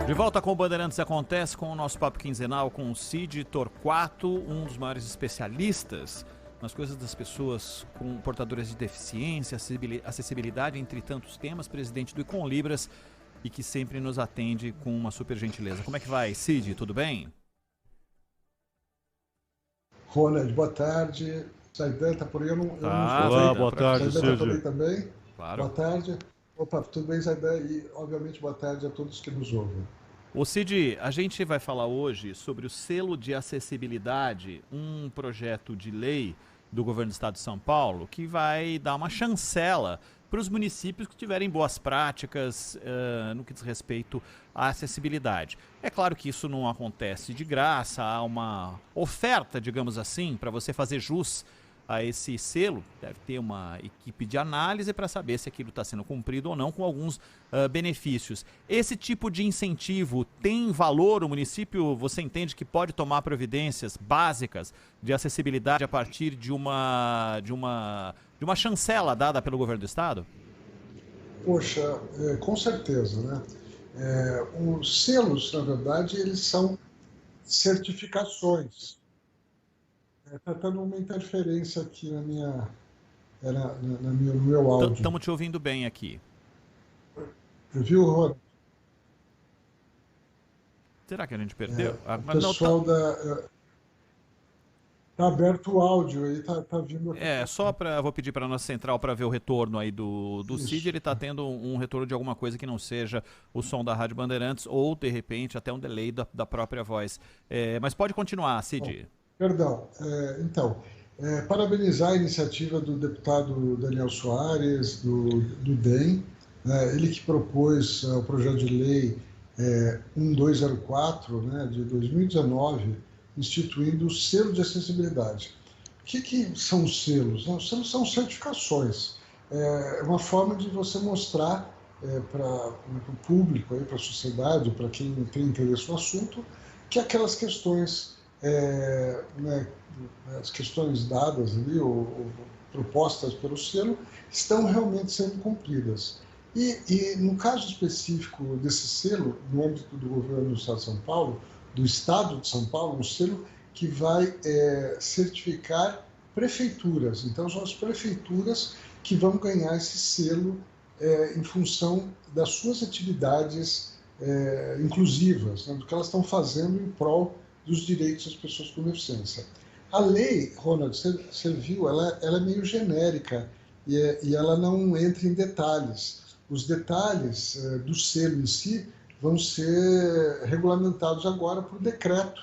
De volta com o Bandeirantes Acontece, com o nosso papo quinzenal com o Cid Torquato, um dos maiores especialistas nas coisas das pessoas com portadoras de deficiência, acessibilidade, entre tantos temas, presidente do Econlibras, e que sempre nos atende com uma super gentileza. Como é que vai, Cid? Tudo bem? Ronald, boa tarde. Zaidan está por aí? Eu não Olá, boa tarde, Zaidan está por aí também? Claro. Boa tarde. Opa, tudo bem, Zaidan? E, obviamente, boa tarde a todos que nos ouvem. Ô Cid, a gente vai falar hoje sobre o selo de acessibilidade, um projeto de lei do governo do estado de São Paulo que vai dar uma chancela para os municípios que tiverem boas práticas no que diz respeito à acessibilidade. É claro que isso não acontece de graça, há uma oferta, digamos assim, para você fazer jus a esse selo. Deve ter uma equipe de análise para saber se aquilo está sendo cumprido ou não, com alguns benefícios. Esse tipo de incentivo tem valor? O município, você entende que pode tomar providências básicas de acessibilidade a partir de uma chancela dada pelo governo do estado? Poxa, com certeza, né? Os selos, na verdade, eles são certificações. Está tendo uma interferência aqui no meu áudio. Estamos te ouvindo bem aqui. Viu, Rony? Será que a gente perdeu? O pessoal Tá aberto o áudio aí, tá vindo aqui. Vou pedir para a nossa central para ver o retorno aí do Cid. Ele está tendo um retorno de alguma coisa que não seja o som da Rádio Bandeirantes ou, de repente, até um delay da própria voz. Mas pode continuar, Cid. Perdão. Parabenizar a iniciativa do deputado Daniel Soares, do DEM, ele que propôs o projeto de lei 1204, de 2019, instituindo o selo de acessibilidade. O que são os selos? Os selos são certificações. É uma forma de você mostrar para o público, para a sociedade, para quem tem interesse no assunto, que aquelas questões, as questões dadas ali, ou propostas pelo selo, estão realmente sendo cumpridas. E no caso específico desse selo, no âmbito do governo do Estado de São Paulo, do Estado de São Paulo, um selo que vai certificar prefeituras. Então, são as prefeituras que vão ganhar esse selo em função das suas atividades inclusivas, do que elas estão fazendo em prol dos direitos das pessoas com deficiência. A lei, Ronald, você viu, ela é meio genérica e ela não entra em detalhes. Os detalhes do selo em si vão ser regulamentados agora por decreto.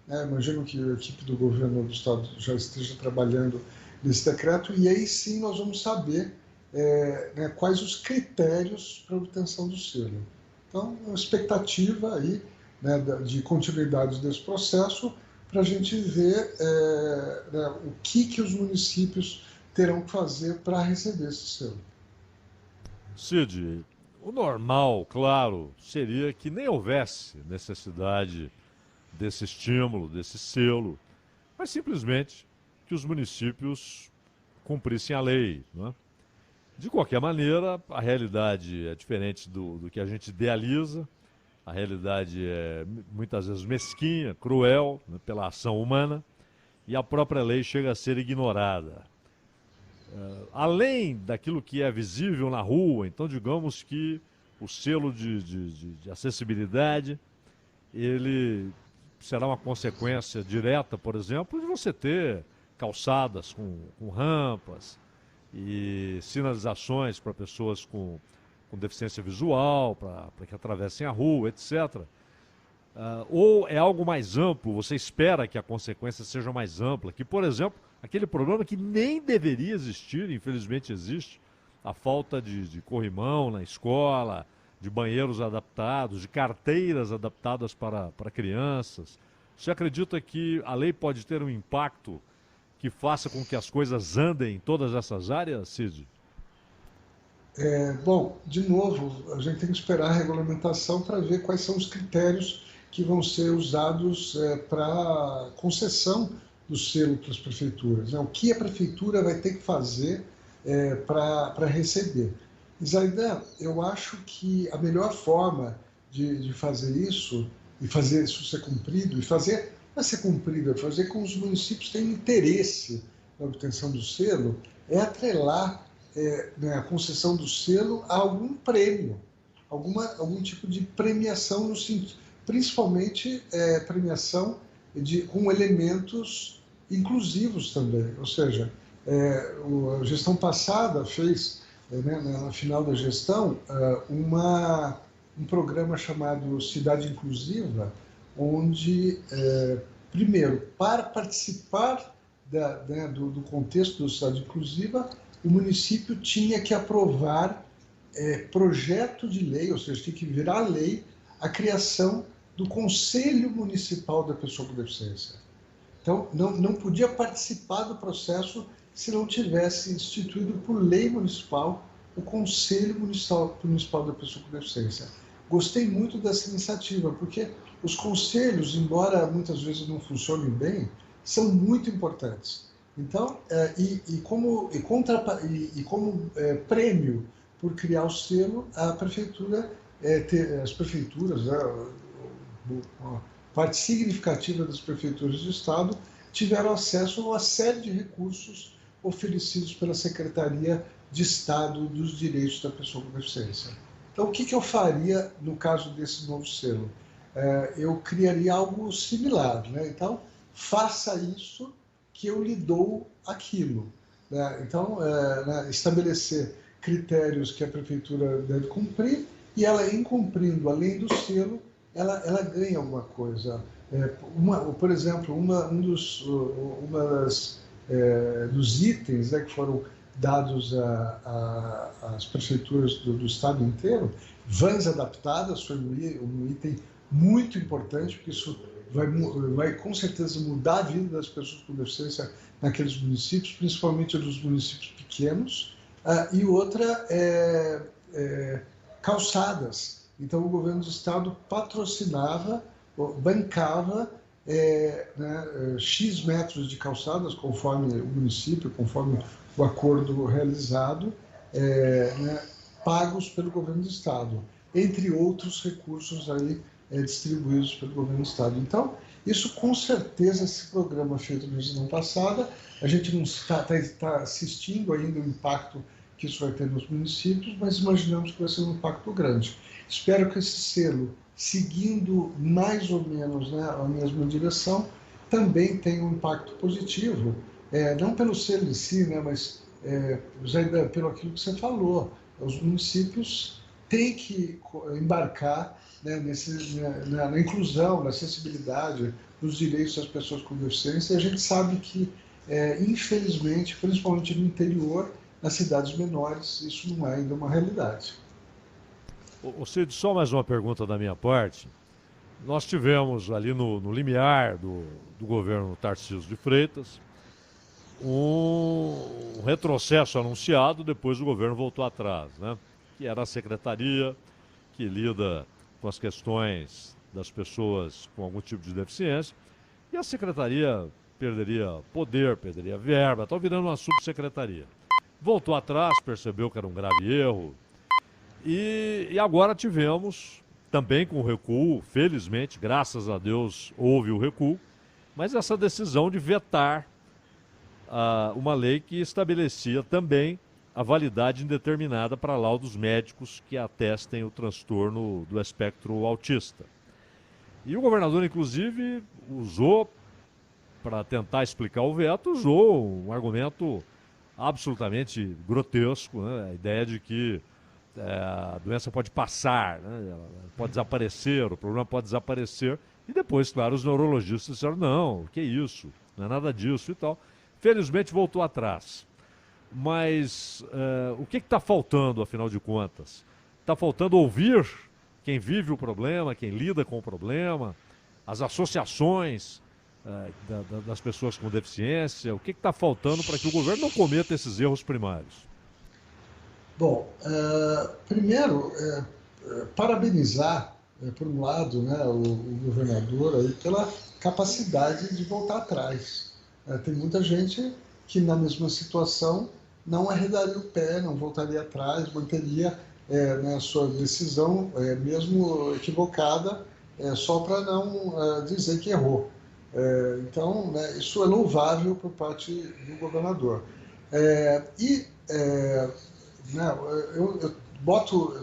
Imagino que a equipe do governo do estado já esteja trabalhando nesse decreto e aí sim nós vamos saber quais os critérios para a obtenção do selo. Então, uma expectativa aí, de continuidade desse processo para a gente ver o que os municípios terão que fazer para receber esse selo. Cid, o normal, claro, seria que nem houvesse necessidade desse estímulo, desse selo, mas simplesmente que os municípios cumprissem a lei, né? De qualquer maneira, a realidade é diferente do que a gente idealiza. A realidade é muitas vezes mesquinha, cruel, né, pela ação humana, e a própria lei chega a ser ignorada. Além daquilo que é visível na rua, então digamos que o selo de acessibilidade, ele será uma consequência direta, por exemplo, de você ter calçadas com rampas e sinalizações para pessoas com deficiência visual, para que atravessem a rua, etc. Ou é algo mais amplo, você espera que a consequência seja mais ampla, que, por exemplo, aquele problema que nem deveria existir, infelizmente existe, a falta de corrimão na escola, de banheiros adaptados, de carteiras adaptadas para crianças. Você acredita que a lei pode ter um impacto que faça com que as coisas andem em todas essas áreas, Cid? Bom, de novo, a gente tem que esperar a regulamentação para ver quais são os critérios que vão ser usados para concessão do selo para as prefeituras. O que a prefeitura vai ter que fazer para receber. Zaidan, eu acho que a melhor forma de fazer isso, e fazer isso ser cumprido, e fazer, não é ser cumprido, é fazer com que os municípios tenham interesse na obtenção do selo, é atrelar a concessão do selo a algum prêmio, algum tipo de premiação, no sentido, principalmente premiação com elementos inclusivos também. Ou seja, a gestão passada fez, na final da gestão, um programa chamado Cidade Inclusiva, onde, primeiro, para participar do contexto da cidade inclusiva, o município tinha que aprovar projeto de lei, ou seja, tinha que virar lei a criação do Conselho Municipal da Pessoa com Deficiência. Então, não podia participar do processo se não tivesse instituído por lei municipal o Conselho Municipal da Pessoa com Deficiência. Gostei muito dessa iniciativa, porque os conselhos, embora muitas vezes não funcionem bem, são muito importantes. Então, como prêmio por criar o selo, a prefeitura, as prefeituras, uma parte significativa das prefeituras do Estado, tiveram acesso a uma série de recursos oferecidos pela Secretaria de Estado dos Direitos da Pessoa com Deficiência. Então, o que eu faria no caso desse novo selo? Eu criaria algo similar, né? Então, faça isso que eu lhe dou aquilo. Né? Então, estabelecer critérios que a prefeitura deve cumprir e ela, em cumprindo, além do selo, ela ganha alguma coisa. Por exemplo, dos itens, né, que foram dados às prefeituras do estado inteiro, vans adaptadas foi um item muito importante, porque isso vai com certeza mudar a vida das pessoas com deficiência naqueles municípios, principalmente dos municípios pequenos. E outra calçadas. Então, o governo do estado patrocinava, bancava X metros de calçadas, conforme o município, conforme o acordo realizado, pagos pelo governo do estado, entre outros recursos aí distribuídos pelo governo do estado. Então, isso com certeza, esse programa feito na gestão passada, a gente não está assistindo ainda o impacto que isso vai ter nos municípios, mas imaginamos que vai ser um impacto grande. Espero que esse selo, seguindo mais ou menos a mesma direção, também tenha um impacto positivo, não pelo selo em si, mas pelo aquilo que você falou. Os municípios têm que embarcar na inclusão, na acessibilidade, nos direitos das pessoas com deficiência. E a gente sabe que, infelizmente, principalmente no interior, nas cidades menores, isso não é ainda uma realidade. Cid, só mais uma pergunta da minha parte. Nós tivemos ali no limiar do governo Tarcísio de Freitas um retrocesso anunciado, depois o governo voltou atrás, né? Que era a secretaria que lida com as questões das pessoas com algum tipo de deficiência, e a secretaria perderia poder, perderia verba, está virando uma subsecretaria. Voltou atrás, percebeu que era um grave erro, e agora tivemos, também com o recuo, felizmente, graças a Deus, houve o recuo, mas essa decisão de vetar uma lei que estabelecia também a validade indeterminada para laudos médicos que atestem o transtorno do espectro autista. E o governador, inclusive, usou, para tentar explicar o veto, usou um argumento absolutamente grotesco, né? A ideia de que a doença pode passar, né? Ela pode desaparecer, o problema pode desaparecer. E depois, claro, os neurologistas disseram, não, o que é isso? Não é nada disso e tal. Felizmente voltou atrás. Mas o que está faltando, afinal de contas? Está faltando ouvir quem vive o problema, quem lida com o problema, as associações das pessoas com deficiência. O que está faltando para que o governo não cometa esses erros primários? Bom, primeiro, parabenizar, por um lado, o governador aí pela capacidade de voltar atrás. Tem muita gente que, na mesma situação, não arredaria o pé, não voltaria atrás, manteria né, sua decisão, mesmo equivocada, só para não dizer que errou. Então, né, isso é louvável por parte do governador. Né, eu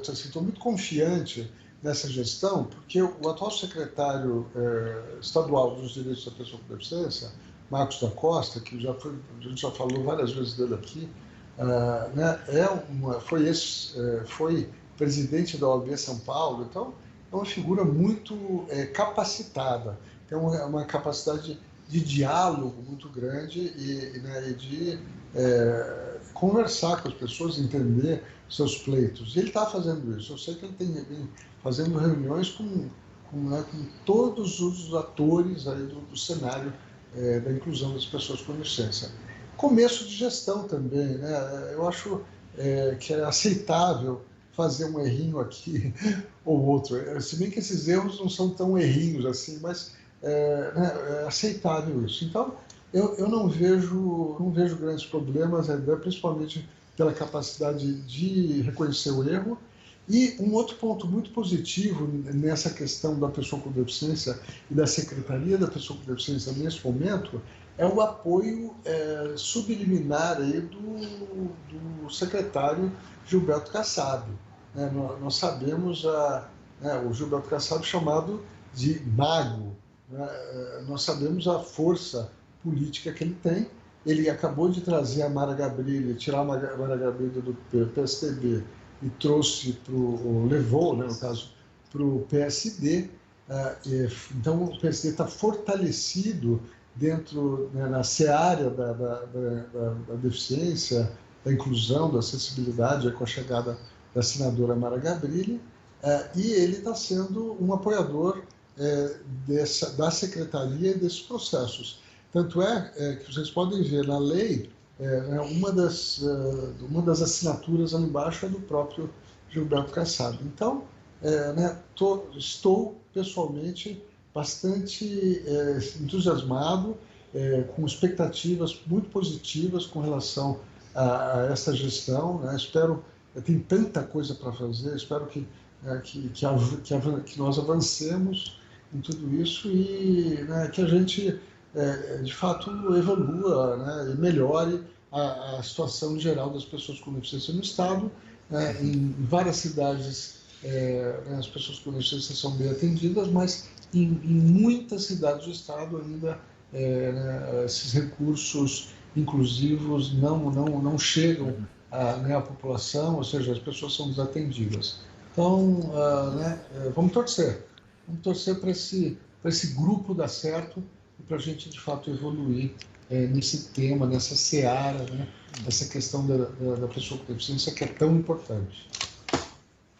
estou muito confiante nessa gestão, porque o atual secretário estadual dos Direitos da Pessoa com Deficiência, Marcos da Costa, que a gente já falou várias vezes dele aqui, né, foi presidente da OAB São Paulo, então é uma figura muito capacitada, tem uma capacidade de diálogo muito grande e de conversar com as pessoas, entender seus pleitos. E ele está fazendo isso. Eu sei que ele tem fazendo reuniões com todos os atores aí do cenário da inclusão das pessoas com deficiência. Começo de gestão também, né? Eu acho que é aceitável fazer um errinho aqui ou outro. Se bem que esses erros não são tão errinhos assim, mas é aceitável isso. Então, eu não vejo grandes problemas, principalmente pela capacidade de reconhecer o erro. E um outro ponto muito positivo nessa questão da pessoa com deficiência e da Secretaria da Pessoa com Deficiência nesse momento é o apoio subliminar aí do secretário Gilberto Kassab. Nós sabemos o Gilberto Kassab chamado de mago. Nós sabemos a força política que ele tem. Ele acabou de trazer a Mara Gabrilli, tirar a Mara Gabrilli do PSDB e levou, né, no caso, para o PSD. Então, o PSD está fortalecido dentro, né, na seara da deficiência, da inclusão, da acessibilidade, com a chegada da senadora Mara Gabrilli, e ele está sendo um apoiador da secretaria e desses processos. Tanto que vocês podem ver na lei, uma das assinaturas ali embaixo é do próprio Gilberto Kassab. Então, estou pessoalmente bastante entusiasmado, com expectativas muito positivas com relação a essa gestão, né? Tem tanta coisa para fazer, espero que nós avancemos em tudo isso e, né, que a gente de fato evolua, né, e melhore a situação geral das pessoas com deficiência no Estado. Em várias cidades as pessoas com deficiência são bem atendidas, mas em muitas cidades do Estado ainda esses recursos inclusivos não chegam à população, ou seja, as pessoas são desatendidas. Então, vamos torcer para esse grupo dar certo e para a gente, de fato, evoluir nesse tema, nessa seara, né? Essa questão da pessoa com deficiência que é tão importante.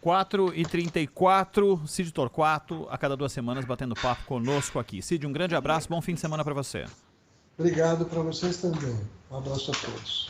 4h34, Cid Torquato, a cada 2 semanas batendo papo conosco aqui. Cid, um grande abraço, bom fim de semana para você. Obrigado para vocês também. Um abraço a todos.